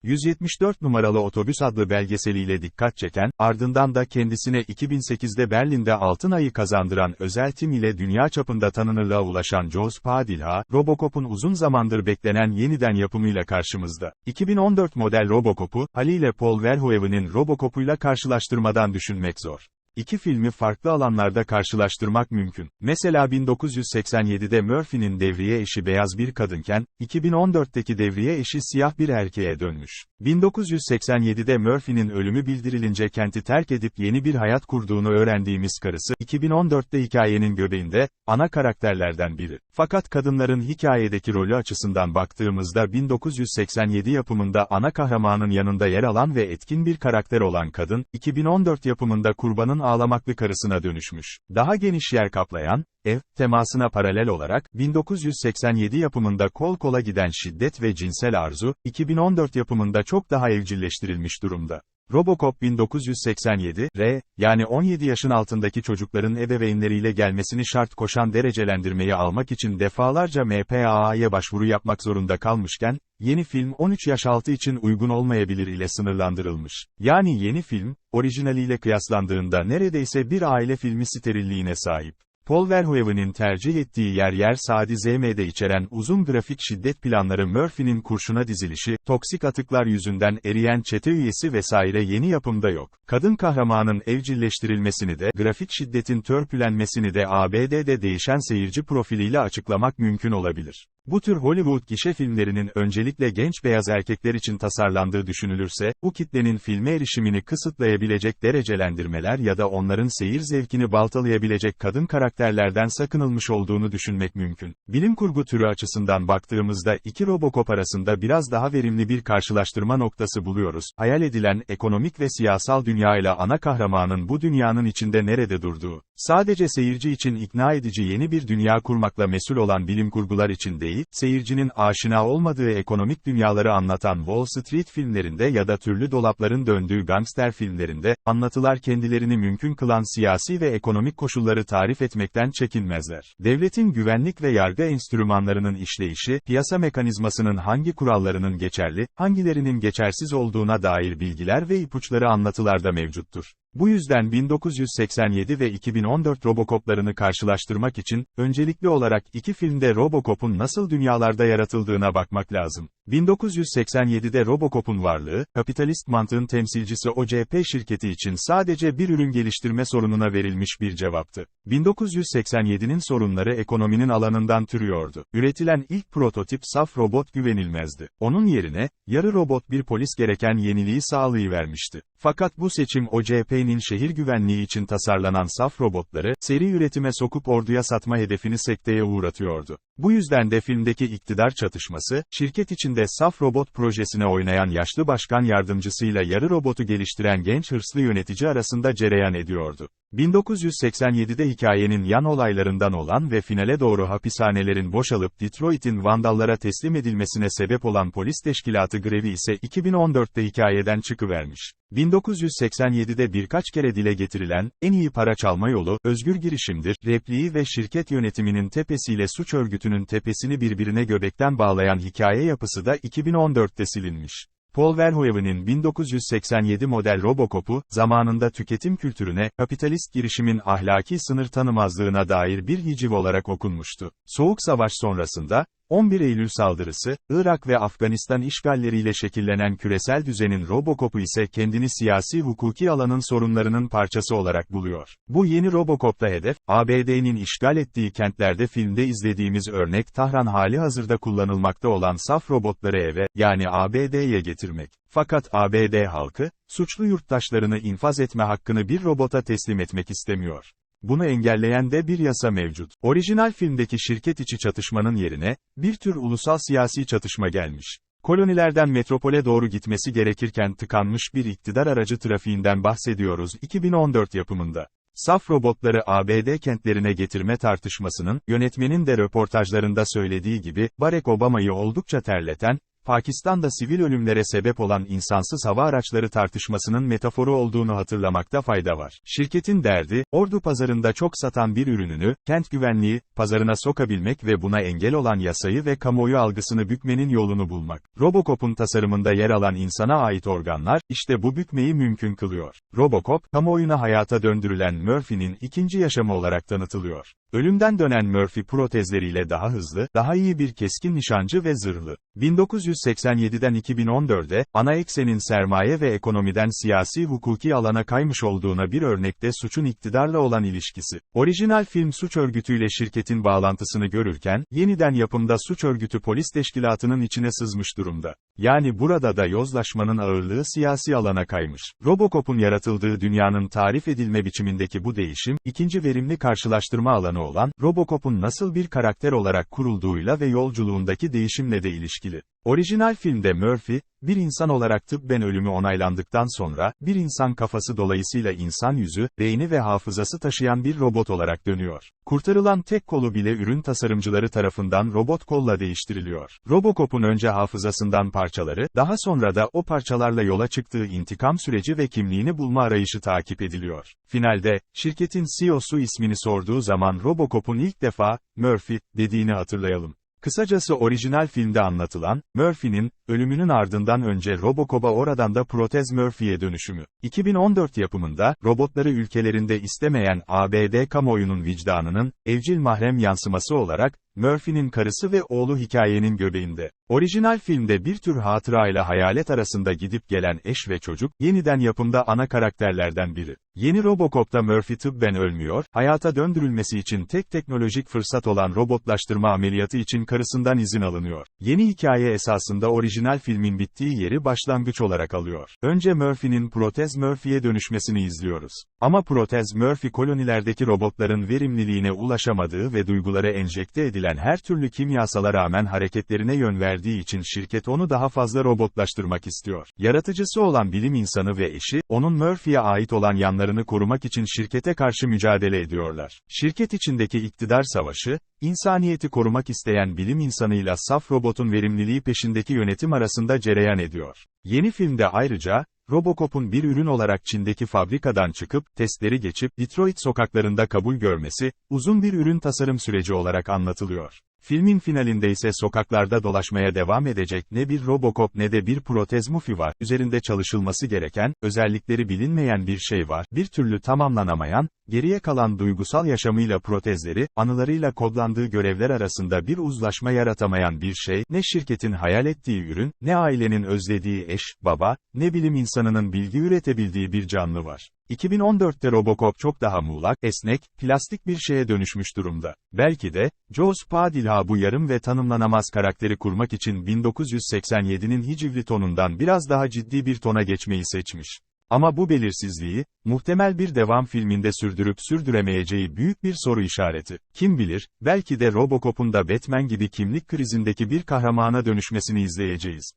174 numaralı otobüs adlı belgeseliyle dikkat çeken, ardından da kendisine 2008'de Berlin'de Altın Ayı kazandıran özel tim ile dünya çapında tanınırlığa ulaşan Joss Padilha, Robocop'un uzun zamandır beklenen yeniden yapımıyla karşımızda. 2014 model Robocop'u, haliyle Paul Verhoeven'in Robocop'uyla karşılaştırmadan düşünmek zor. İki filmi farklı alanlarda karşılaştırmak mümkün. Mesela 1987'de Murphy'nin devriye eşi beyaz bir kadınken, 2014'teki devriye eşi siyah bir erkeğe dönmüş. 1987'de Murphy'nin ölümü bildirilince kenti terk edip yeni bir hayat kurduğunu öğrendiğimiz karısı, 2014'te hikayenin göbeğinde, ana karakterlerden biri. Fakat kadınların hikayedeki rolü açısından baktığımızda 1987 yapımında ana kahramanın yanında yer alan ve etkin bir karakter olan kadın, 2014 yapımında kurbanın ağlamaklı karısına dönüşmüş. Daha geniş yer kaplayan, ev, temasına paralel olarak, 1987 yapımında kol kola giden şiddet ve cinsel arzu, 2014 yapımında çok daha evcilleştirilmiş durumda. Robocop 1987, yani 17 yaşın altındaki çocukların ebeveynleriyle gelmesini şart koşan derecelendirmeyi almak için defalarca MPAA'ya başvuru yapmak zorunda kalmışken, yeni film 13 yaş altı için uygun olmayabilir ile sınırlandırılmış. Yani yeni film, orijinaliyle kıyaslandığında neredeyse bir aile filmi sterilliğine sahip. Paul Verhoeven'in tercih ettiği yer yer sadizm'de içeren uzun grafik şiddet planları Murphy'nin kurşuna dizilişi, toksik atıklar yüzünden eriyen çete üyesi vesaire yeni yapımda yok. Kadın kahramanın evcilleştirilmesini de, grafik şiddetin törpülenmesini de ABD'de değişen seyirci profiliyle açıklamak mümkün olabilir. Bu tür Hollywood gişe filmlerinin öncelikle genç beyaz erkekler için tasarlandığı düşünülürse, bu kitlenin filme erişimini kısıtlayabilecek derecelendirmeler ya da onların seyir zevkini baltalayabilecek kadın karakterlerden sakınılmış olduğunu düşünmek mümkün. Bilim kurgu türü açısından baktığımızda iki Robocop arasında biraz daha verimli bir karşılaştırma noktası buluyoruz. Hayal edilen ekonomik ve siyasal dünya ile ana kahramanın bu dünyanın içinde nerede durduğu, sadece seyirci için ikna edici yeni bir dünya kurmakla mesul olan bilim kurgular için değil, seyircinin aşina olmadığı ekonomik dünyaları anlatan Wall Street filmlerinde ya da türlü dolapların döndüğü gangster filmlerinde, anlatılar kendilerini mümkün kılan siyasi ve ekonomik koşulları tarif etmekten çekinmezler. Devletin güvenlik ve yargı enstrümanlarının işleyişi, piyasa mekanizmasının hangi kurallarının geçerli, hangilerinin geçersiz olduğuna dair bilgiler ve ipuçları anlatılarda mevcuttur. Bu yüzden 1987 ve 2014 Robocop'larını karşılaştırmak için, öncelikli olarak iki filmde Robocop'un nasıl dünyalarda yaratıldığına bakmak lazım. 1987'de Robocop'un varlığı, kapitalist mantığın temsilcisi OCP şirketi için sadece bir ürün geliştirme sorununa verilmiş bir cevaptı. 1987'nin sorunları ekonominin alanından türüyordu. Üretilen ilk prototip saf robot güvenilmezdi. Onun yerine, yarı robot bir polis gereken yeniliği sağlayıvermişti. Fakat bu seçim OCP'nin şehir güvenliği için tasarlanan saf robotları, seri üretime sokup orduya satma hedefini sekteye uğratıyordu. Bu yüzden de filmdeki iktidar çatışması, şirket içinde saf robot projesine oynayan yaşlı başkan yardımcısıyla yarı robotu geliştiren genç hırslı yönetici arasında cereyan ediyordu. 1987'de hikayenin yan olaylarından olan ve finale doğru hapishanelerin boşalıp Detroit'in Vandallara teslim edilmesine sebep olan polis teşkilatı grevi ise 2014'te hikayeden çıkıvermiş. 1987'de birkaç kere dile getirilen, en iyi para çalma yolu, özgür girişimdir, repliği ve şirket yönetiminin tepesiyle suç örgütünün tepesini birbirine göbekten bağlayan hikaye yapısı da 2014'te silinmiş. Paul Verhoeven'in 1987 model Robocop'u, zamanında tüketim kültürüne, kapitalist girişimin ahlaki sınır tanımazlığına dair bir hiciv olarak okunmuştu. Soğuk Savaş sonrasında, 11 Eylül saldırısı, Irak ve Afganistan işgalleriyle şekillenen küresel düzenin Robocop'u ise kendini siyasi hukuki alanın sorunlarının parçası olarak buluyor. Bu yeni Robocop'ta hedef, ABD'nin işgal ettiği kentlerde filmde izlediğimiz örnek Tahran halihazırda kullanılmakta olan saf robotları eve, yani ABD'ye getirmek. Fakat ABD halkı, suçlu yurttaşlarını infaz etme hakkını bir robota teslim etmek istemiyor. Bunu engelleyen de bir yasa mevcut. Orijinal filmdeki şirket içi çatışmanın yerine, bir tür ulusal siyasi çatışma gelmiş. Kolonilerden metropole doğru gitmesi gerekirken tıkanmış bir iktidar aracı trafiğinden bahsediyoruz 2014 yapımında. Saf robotları ABD kentlerine getirme tartışmasının, yönetmenin de röportajlarında söylediği gibi, Barack Obama'yı oldukça terleten, Pakistan'da sivil ölümlere sebep olan insansız hava araçları tartışmasının metaforu olduğunu hatırlamakta fayda var. Şirketin derdi, ordu pazarında çok satan bir ürününü, kent güvenliği, pazarına sokabilmek ve buna engel olan yasayı ve kamuoyu algısını bükmenin yolunu bulmak. Robocop'un tasarımında yer alan insana ait organlar, işte bu bükmeyi mümkün kılıyor. Robocop, kamuoyuna hayata döndürülen Murphy'nin ikinci yaşamı olarak tanıtılıyor. Ölümden dönen Murphy protezleriyle daha hızlı, daha iyi bir keskin nişancı ve zırhlı. 1987'den 2014'e, ana eksenin sermaye ve ekonomiden siyasi hukuki alana kaymış olduğuna bir örnekte suçun iktidarla olan ilişkisi. Orijinal film suç örgütüyle şirketin bağlantısını görürken, yeniden yapımda suç örgütü polis teşkilatının içine sızmış durumda. Yani burada da yozlaşmanın ağırlığı siyasi alana kaymış. Robocop'un yaratıldığı dünyanın tarif edilme biçimindeki bu değişim, ikinci verimli karşılaştırma alanı olan, Robocop'un nasıl bir karakter olarak kurulduğuyla ve yolculuğundaki değişimle de ilişkili. Orijinal filmde Murphy, bir insan olarak tıbben ölümü onaylandıktan sonra, bir insan kafası dolayısıyla insan yüzü, beyni ve hafızası taşıyan bir robot olarak dönüyor. Kurtarılan tek kolu bile ürün tasarımcıları tarafından robot kolla değiştiriliyor. Robocop'un önce hafızasından parçaları, daha sonra da o parçalarla yola çıktığı intikam süreci ve kimliğini bulma arayışı takip ediliyor. Finalde, şirketin CEO'su ismini sorduğu zaman Robocop'un ilk defa, Murphy, dediğini hatırlayalım. Kısacası orijinal filmde anlatılan, Murphy'nin, ölümünün ardından önce Robocop'a oradan da protez Murphy'ye dönüşümü. 2014 yapımında, robotları ülkelerinde istemeyen ABD kamuoyunun vicdanının, evcil mahrem yansıması olarak, Murphy'nin karısı ve oğlu hikayenin göbeğinde. Orijinal filmde bir tür hatıra ile hayalet arasında gidip gelen eş ve çocuk, yeniden yapımda ana karakterlerden biri. Yeni Robocop'ta Murphy tıbben ölmüyor, hayata döndürülmesi için tek teknolojik fırsat olan robotlaştırma ameliyatı için karısından izin alınıyor. Yeni hikaye esasında orijinal filmin bittiği yeri başlangıç olarak alıyor. Önce Murphy'nin protez Murphy'ye dönüşmesini izliyoruz. Ama protez Murphy kolonilerdeki robotların verimliliğine ulaşamadığı ve duygulara enjekte edilen her türlü kimyasala rağmen hareketlerine yön verdiği için şirket onu daha fazla robotlaştırmak istiyor. Yaratıcısı olan bilim insanı ve eşi, onun Murphy'ye ait olan yanlarını korumak için şirkete karşı mücadele ediyorlar. Şirket içindeki iktidar savaşı, insaniyeti korumak isteyen bilim insanıyla saf robotun verimliliği peşindeki yönetim arasında cereyan ediyor. Yeni filmde ayrıca, Robocop'un bir ürün olarak Çin'deki fabrikadan çıkıp, testleri geçip, Detroit sokaklarında kabul görmesi, uzun bir ürün tasarım süreci olarak anlatılıyor. Filmin finalinde ise sokaklarda dolaşmaya devam edecek ne bir Robocop ne de bir protez Murphy var. Üzerinde çalışılması gereken, özellikleri bilinmeyen bir şey var. Bir türlü tamamlanamayan, geriye kalan duygusal yaşamıyla protezleri, anılarıyla kodlandığı görevler arasında bir uzlaşma yaratamayan bir şey, ne şirketin hayal ettiği ürün, ne ailenin özlediği eş, baba, ne bilim insanının bilgi üretebildiği bir canlı var. 2014'te Robocop çok daha muğlak, esnek, plastik bir şeye dönüşmüş durumda. Belki de, Joe Spadilha bu yarım ve tanımlanamaz karakteri kurmak için 1987'nin hicivli tonundan biraz daha ciddi bir tona geçmeyi seçmiş. Ama bu belirsizliği, muhtemel bir devam filminde sürdürüp sürdüremeyeceği büyük bir soru işareti. Kim bilir, belki de Robocop'un da Batman gibi kimlik krizindeki bir kahramana dönüşmesini izleyeceğiz.